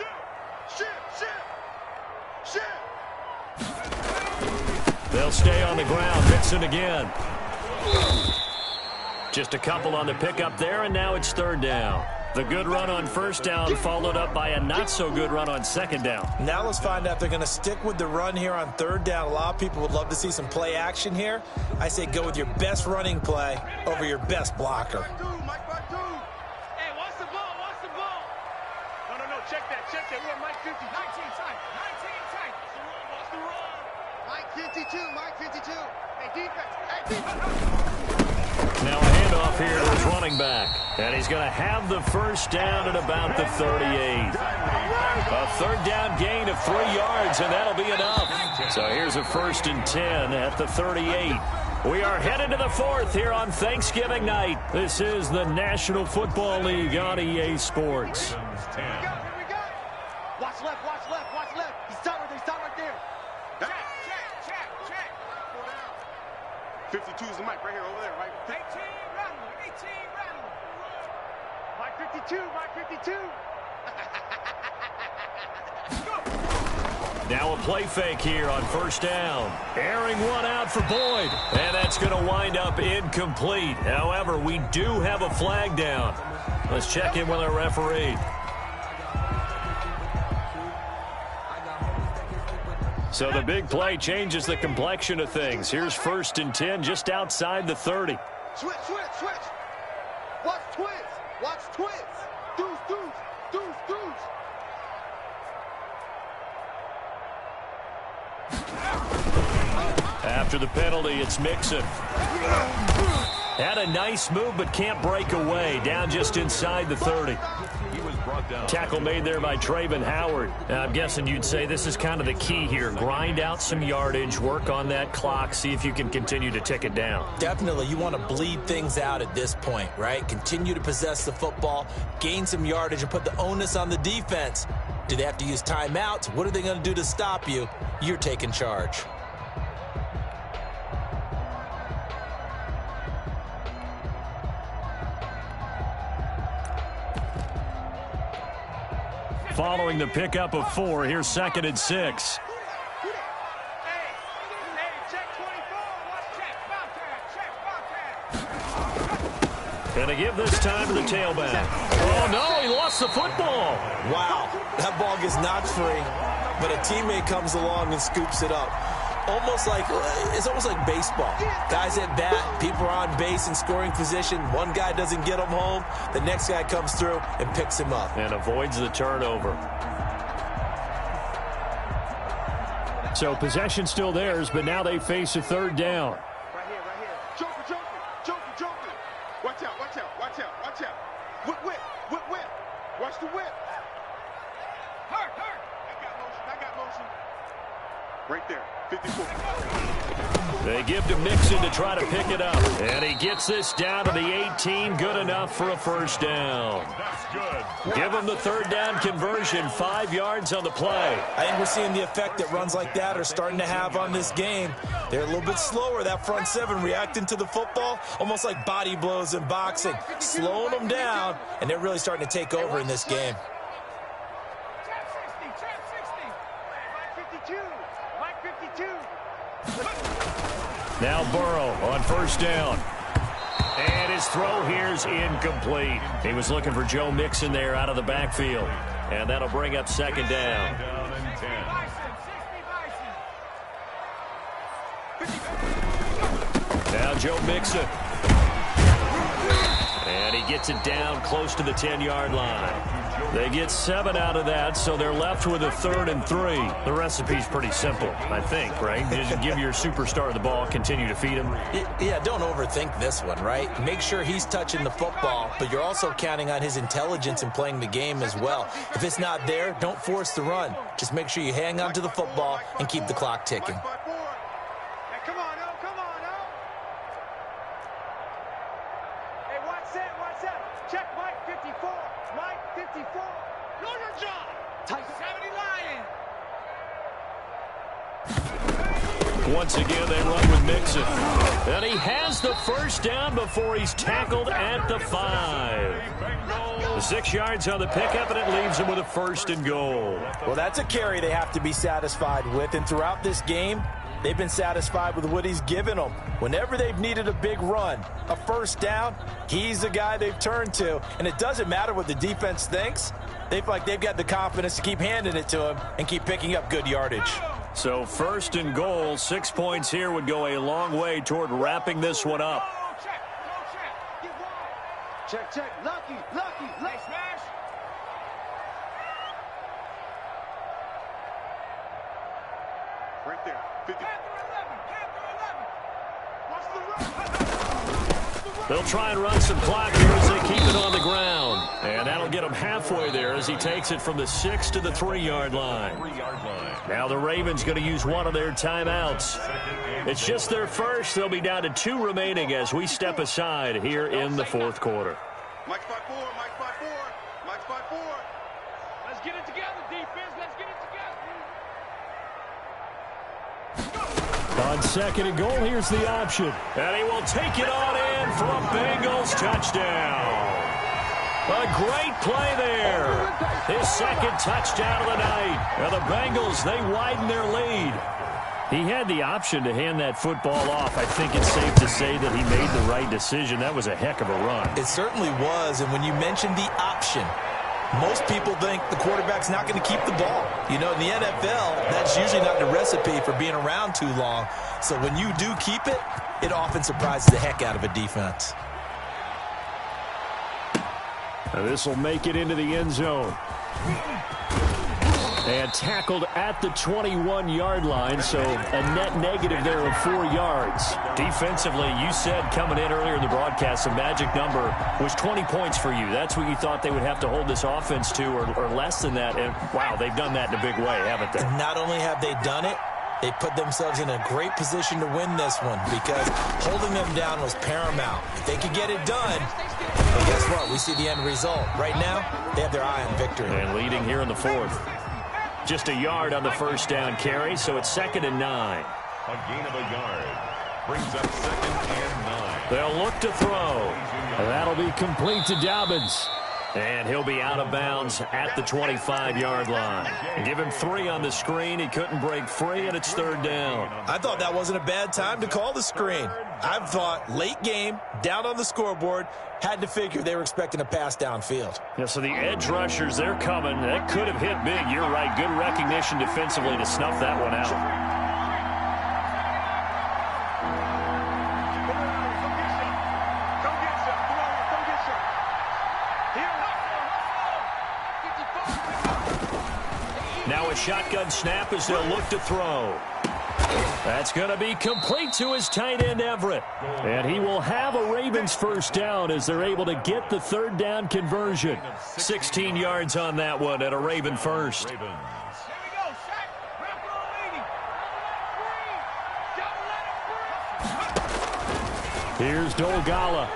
They'll stay on the ground. Mixon again. Just a couple on the pickup there, and now it's third down. The good run on first down followed up by a not-so-good run on second down. Now let's find out if they're going to stick with the run here on third down. A lot of people would love to see some play action here. I say go with your best running play over your best blocker. Hey, watch the ball, watch the ball. No, check that. We want Mike 50. 19 tight. Watch the run. Mike 52. Hey, defense. Now a handoff here to his running back. And he's going to have the first down at about the 38. A third down gain of 3 yards, and that'll be enough. So here's a 1st and 10 at the 38. We are headed to the 4th here on Thanksgiving night. This is the National Football League on EA Sports. Here we go. Watch left. He's stop right there. Check. 52 is the mic right here, over there, right? 18 rattle. Mike 52. Now a play fake here on first down. Airing one out for Boyd. And that's going to wind up incomplete. However, we do have a flag down. Let's check in with our referee. So the big play changes the complexion of things. Here's 1st and 10 just outside the 30. Switch. Watch twins. Deuce. After the penalty, it's Mixon. Had a nice move, but can't break away. Down just inside the 30. He was brought down. Tackle made there by Trayvon Howard. Now, I'm guessing you'd say this is kind of the key here. Grind out some yardage, work on that clock, see if you can continue to tick it down. Definitely, you want to bleed things out at this point, right? Continue to possess the football, gain some yardage, and put the onus on the defense. Do they have to use timeouts? What are they going to do to stop you? You're taking charge. Following the pickup of 4, here's 2nd and 6. Hey, check 24. Watch check. Gonna give this time to the tailback. Oh, no, he lost the football. Wow, that ball gets knocked free, but a teammate comes along and scoops it up. It's almost like baseball. Guys at bat, people are on base in scoring position. One guy doesn't get him home. The next guy comes through and picks him up. And avoids the turnover. So possession still theirs, but now they face a third down. Right here. Joker. Watch out. Whip. Watch the whip. Hurt. I got motion. Right there, 54. They give to Mixon to try to pick it up. And he gets this down to the 18. Good enough for a first down. That's good. Give him the third down conversion. 5 yards on the play. I think we're seeing the effect that runs like that are starting to have on this game. They're a little bit slower, that front 7, reacting to the football, almost like body blows in boxing, slowing them down, and they're really starting to take over in this game. Now Burrow on first down. And his throw here's incomplete. He was looking for Joe Mixon there out of the backfield. And that'll bring up 2nd down. Down and 10. Now Joe Mixon. And he gets it down close to the 10-yard line. They get 7 out of that, so they're left with a 3rd and 3. The recipe's pretty simple, I think, right? Just give your superstar the ball, continue to feed him. Yeah, don't overthink this one, right? Make sure he's touching the football, but you're also counting on his intelligence in playing the game as well. If it's not there, don't force the run. Just make sure you hang on to the football and keep the clock ticking. Hey, come on, now. Hey, watch that. Check Mike 54. Mike 54. Know your job. Tight 70 Lion. Once again, they run with Mixon. And he has the first down before he's tackled at the 5. The 6 yards on the pickup, and it leaves him with a 1st and goal. Well, that's a carry they have to be satisfied with. And throughout this game, They've been satisfied with what he's given them. Whenever they've needed a big run, a first down, he's the guy they've turned to. And it doesn't matter what the defense thinks. They feel like they've got the confidence to keep handing it to him and keep picking up good yardage. So 1st and goal, 6 points here would go a long way toward wrapping this one up. Check, check. Lucky. Smash. Right there. 50. They'll try and run some clock here as they keep it on the ground. And that'll get him halfway there as he takes it from the 6 to the 3-yard line. Now the Ravens going to use one of their timeouts. It's just their first. They'll be down to 2 remaining as we step aside here in the 4th quarter. Mike 5-4. Mike 5-4. Let's get it together, defense. Let's get it together. On 2nd and goal, here's the option. And he will take it on in for a Bengals touchdown. A great play there. His 2nd touchdown of the night. Now the Bengals, they widen their lead. He had the option to hand that football off. I think it's safe to say that he made the right decision. That was a heck of a run. It certainly was, and when you mentioned the option, most people think the quarterback's not going to keep the ball. You know, in the NFL, that's usually not the recipe for being around too long. So when you do keep it, it often surprises the heck out of a defense. Now this will make it into the end zone. And tackled at the 21-yard line, so a net negative there of 4 yards. Defensively, you said coming in earlier in the broadcast, the magic number was 20 points for you. That's what you thought they would have to hold this offense to, or less than that. And, wow, they've done that in a big way, haven't they? Not only have they done it, they put themselves in a great position to win this one because holding them down was paramount. If they could get it done, well, guess what? We see the end result. Right now, they have their eye on victory. And leading here in the 4th. Just a yard on the first down carry, so it's 2nd and 9. A gain of a yard brings up 2nd and 9. They'll look to throw. And that'll be complete to Dobbins. And he'll be out of bounds at the 25-yard line. Give him 3 on the screen. He couldn't break free, and it's 3rd down. I thought that wasn't a bad time to call the screen. I've thought late game, down on the scoreboard, had to figure they were expecting a pass downfield. Yeah, so the edge rushers, they're coming. That could have hit big. You're right. Good recognition defensively to snuff that one out. Now a shotgun snap as they'll look to throw. That's going to be complete to his tight end, Everett. And he will have a Ravens first down as they're able to get the 3rd down conversion. 16 yards on that one at a Raven first. Here's Dolgala.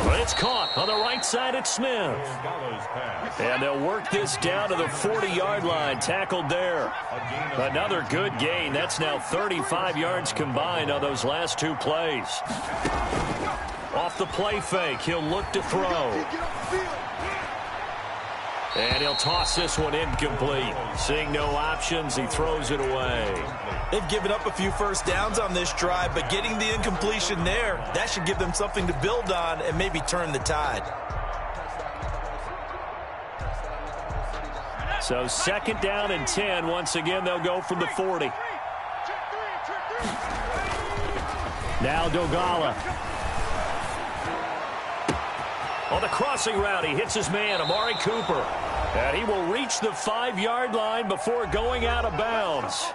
But it's caught on the right side at Smith. And they'll work this down to the 40-yard line. Tackled there. Another good gain. That's now 35 yards combined on those last 2 plays. Off the play fake, he'll look to throw. And he'll toss this one incomplete. Seeing no options, he throws it away. They've given up a few first downs on this drive, but getting the incompletion there, that should give them something to build on and maybe turn the tide. So 2nd down and 10. Once again, they'll go from the 40. Now Dolgala. On the crossing route, he hits his man, Amari Cooper. And he will reach the 5-yard line before going out of bounds.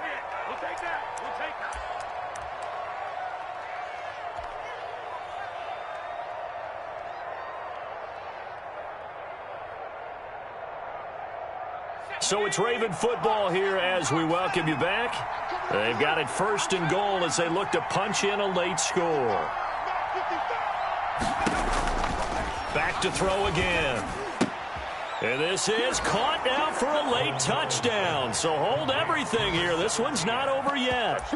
So it's Raven football here as we welcome you back. They've got it 1st and goal as they look to punch in a late score. Back to throw again. And this is caught now for a late touchdown. So hold everything here. This one's not over yet.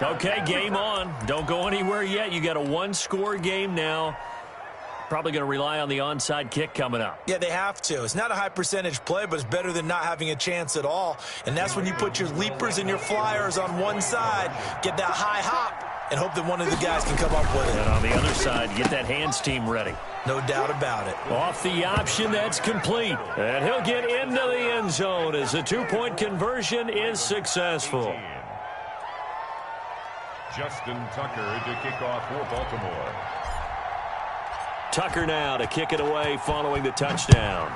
Okay, game on. Don't go anywhere yet. You got a 1-score game now. Probably going to rely on the onside kick coming up. Yeah, they have to. It's not a high percentage play, but it's better than not having a chance at all. And that's when you put your leapers and your flyers on one side, get that high hop, and hope that one of the guys can come up with it. And on the other side, get that hands team ready. No doubt about it. Off the option, that's complete. And he'll get into the end zone as the two-point conversion is successful. Justin Tucker to kick off for Baltimore. Tucker now to kick it away following the touchdown.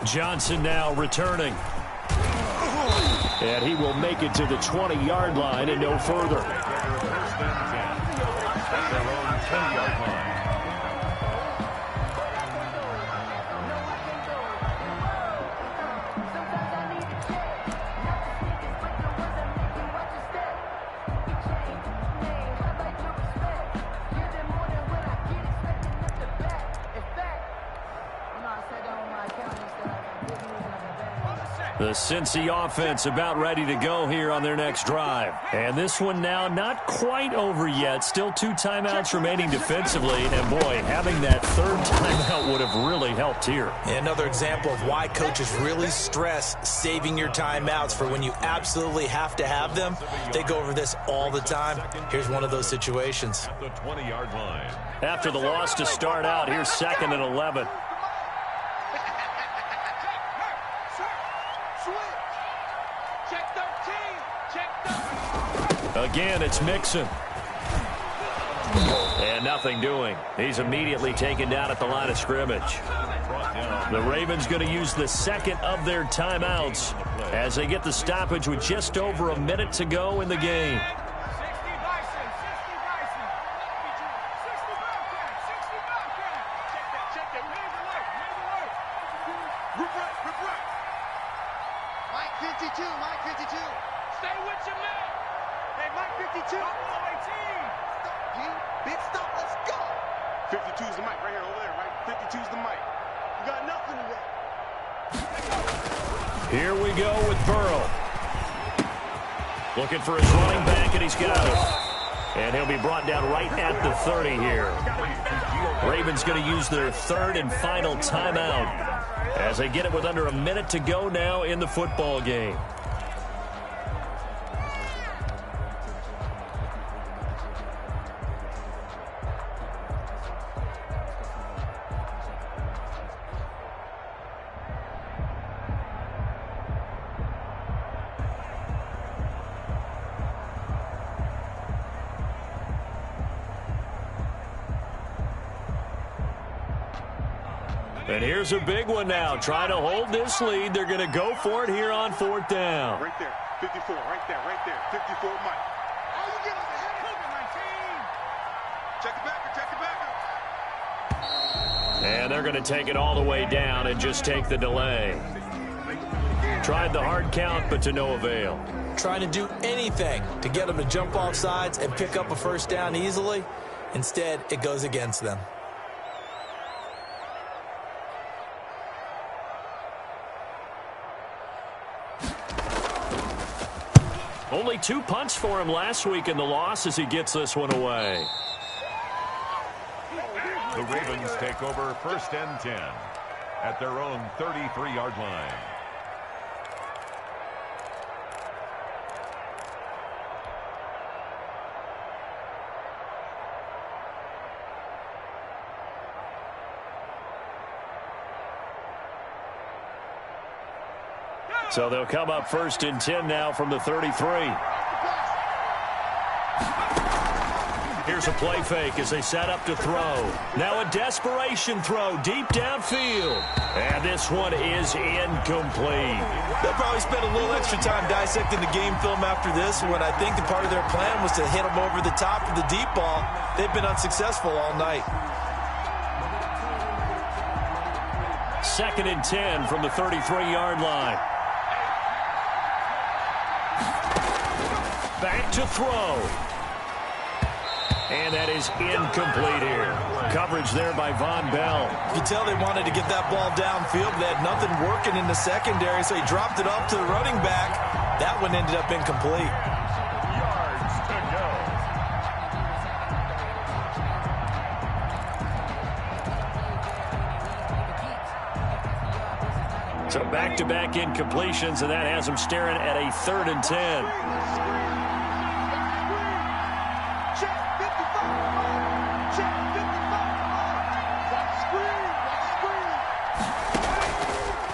Johnson now returning. And he will make it to the 20-yard line and no further. First and 10 at their own 20-yard line. The Cincy offense about ready to go here on their next drive. And this one now not quite over yet. Still 2 timeouts remaining defensively. And, boy, having that third timeout would have really helped here. Another example of why coaches really stress saving your timeouts for when you absolutely have to have them. They go over this all the time. Here's one of those situations. At the 20-yard line. After the loss to start out, here's 2nd and 11. Again, it's Mixon. And nothing doing. He's immediately taken down at the line of scrimmage. The Ravens going to use the second of their timeouts as they get the stoppage with just over a minute to go in the game. Here we go with Burrow. Looking for his running back, and he's got it. And he'll be brought down right at the 30 here. Ravens going to use their third and final timeout as they get it with under a minute to go now in the football game. And here's a big one now. Trying to hold this lead. They're going to go for it here on 4th down. Right there. 54. Right there. Right there. 54, Mike. Oh, you get us ahead. Check the backer. Check the backer. And they're going to take it all the way down and just take the delay. Tried the hard count, but to no avail. Trying to do anything to get them to jump off sides and pick up a first down easily. Instead, it goes against them. Only 2 punts for him last week in the loss as he gets this one away. The Ravens take over 1st and 10 at their own 33-yard line. So they'll come up 1st and 10 now from the 33. Here's a play fake as they set up to throw. Now a desperation throw deep downfield. And this one is incomplete. They'll probably spend a little extra time dissecting the game film after this one. I think the part of their plan was to hit them over the top of the deep ball. They've been unsuccessful all night. 2nd and 10 from the 33-yard line. Back to throw. And that is incomplete here. Coverage there by Von Bell. You can tell they wanted to get that ball downfield. They had nothing working in the secondary, so he dropped it off to the running back. That one ended up incomplete. Yards to go. So back-to-back incompletions, and that has him staring at a 3rd and 10.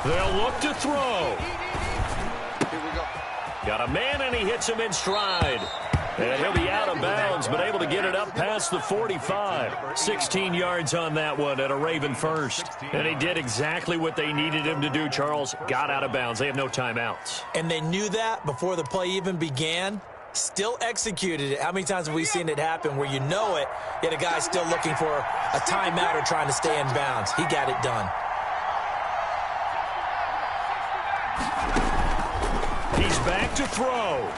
They'll look to throw. Got a man, and he hits him in stride. And he'll be out of bounds, but able to get it up past the 45. 16 yards on that one at a Raven first. And he did exactly what they needed him to do, Charles. Got out of bounds. They have no timeouts. And they knew that before the play even began. Still executed it. How many times have we seen it happen where you know it, yet a guy's still looking for a timeout or trying to stay in bounds? He got it done. He's back to throw.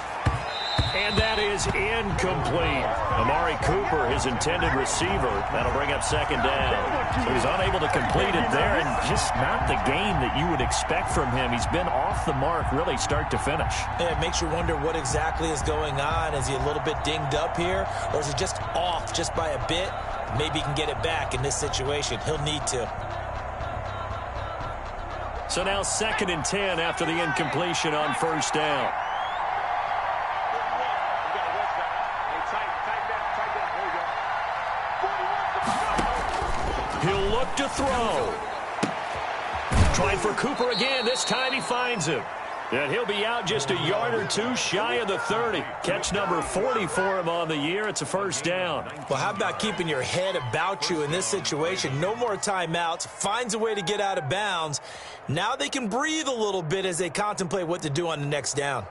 And that is incomplete. Amari Cooper, his intended receiver. That'll bring up 2nd down. So he's unable to complete it there, and just not the game that you would expect from him. He's been off the mark really start to finish. Yeah, it makes you wonder what exactly is going on. Is he a little bit dinged up here, or is he just off just by a bit? Maybe he can get it back in this situation. He'll need to. So now 2nd and 10 after the incompletion on 1st down. He'll look to throw. Trying for Cooper again. This time he finds him. And he'll be out just a yard or two shy of the 30. Catch number 40 for him on the year. It's a 1st down. Well, how about keeping your head about you in this situation? No more timeouts. Finds a way to get out of bounds. Now they can breathe a little bit as they contemplate what to do on the next down.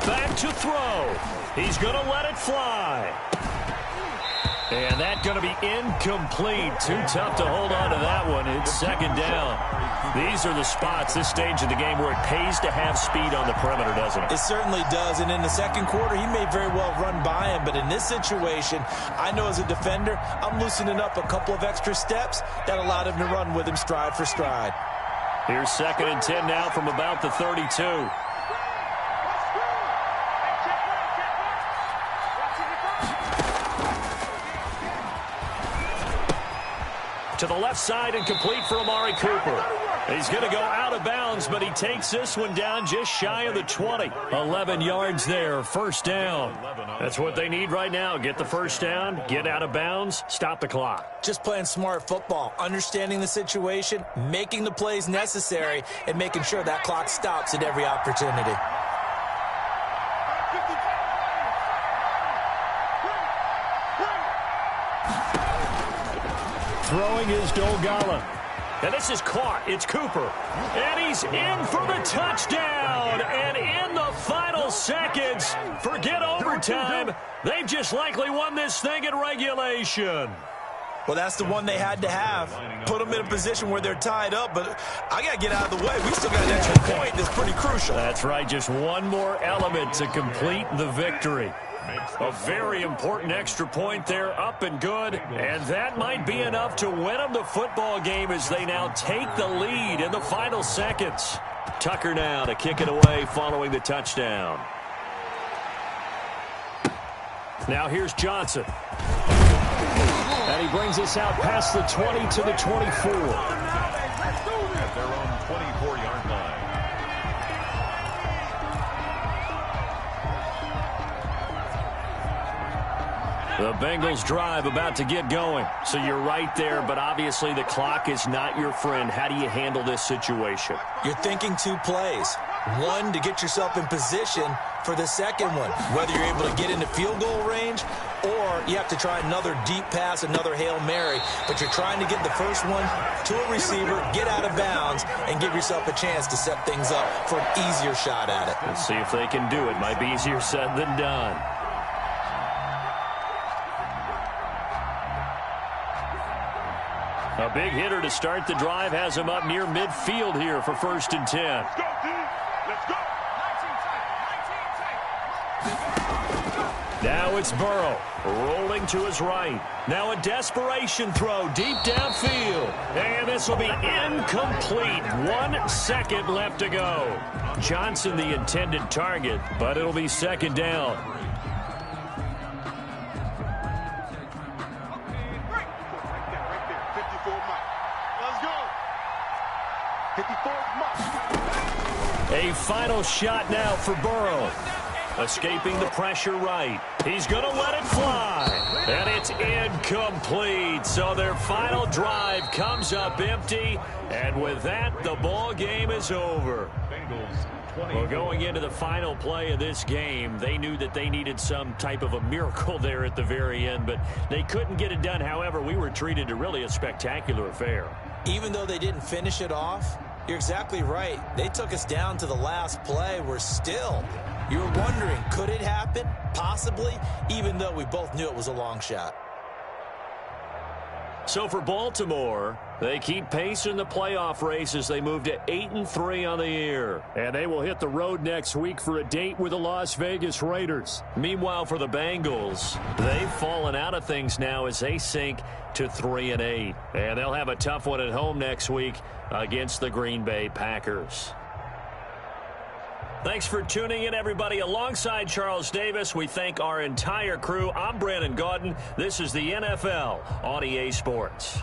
Back to throw. He's going to let it fly. And that's going to be incomplete. Too tough to hold on to that one. It's 2nd down. These are the spots, this stage of the game, where it pays to have speed on the perimeter, doesn't it? It certainly does. And in the 2nd quarter, he may very well run by him. But in this situation, I know as a defender, I'm loosening up a couple of extra steps that allowed him to run with him stride for stride. Here's 2nd and 10 now from about the 32. To the left side and complete for Amari Cooper. He's going to go out of bounds, but he takes this one down just shy of the 20. 11 yards there, 1st down. That's what they need right now. Get the 1st down, get out of bounds, stop the clock. Just playing smart football, understanding the situation, making the plays necessary, and making sure that clock stops at every opportunity. Throwing is Dolgala. And this is caught. It's Cooper. And he's in for the touchdown. And in the final seconds, forget overtime. They've just likely won this thing in regulation. Well, that's the one they had to have. Put them in a position where they're tied up, but I got to get out of the way. We still got an extra point that's pretty crucial. That's right. Just one more element to complete the victory. A very important extra point there, up and good. And that might be enough to win them the football game as they now take the lead in the final seconds. Tucker now to kick it away following the touchdown. Now here's Johnson. And he brings us out past the 20 to the 24. At their own 24-yard line. The Bengals drive about to get going. So you're right there, but obviously the clock is not your friend. How do you handle this situation? You're thinking 2 plays. One, to get yourself in position for the second one, whether you're able to get into field goal range or you have to try another deep pass, another Hail Mary. But you're trying to get the first one to a receiver, get out of bounds, and give yourself a chance to set things up for an easier shot at it. Let's see if they can do it. Might be easier said than done. A big hitter to start the drive has him up near midfield here for 1st and 10. Let's go, team. Let's go. 19 tight. it's Burrow rolling to his right. Now a desperation throw deep downfield. And this will be incomplete. 1 second left to go. Johnson the intended target, but it'll be second down. A final shot now for Burrow. Escaping the pressure right. He's going to let it fly. And it's incomplete. So their final drive comes up empty. And with that, the ball game is over. Well, going into the final play of this game, they knew that they needed some type of a miracle there at the very end, but they couldn't get it done. However, we were treated to really a spectacular affair. Even though they didn't finish it off, you're exactly right. They took us down to the last play. We're still, you were wondering, could it happen? Possibly, even though we both knew it was a long shot. So for Baltimore, they keep pace in the playoff race as they move to 8-3 on the year. And they will hit the road next week for a date with the Las Vegas Raiders. Meanwhile, for the Bengals, they've fallen out of things now as they sink to 3-8. And they'll have a tough one at home next week against the Green Bay Packers. Thanks for tuning in, everybody. Alongside Charles Davis, we thank our entire crew. I'm Brandon Gaudin. This is the NFL on EA Sports.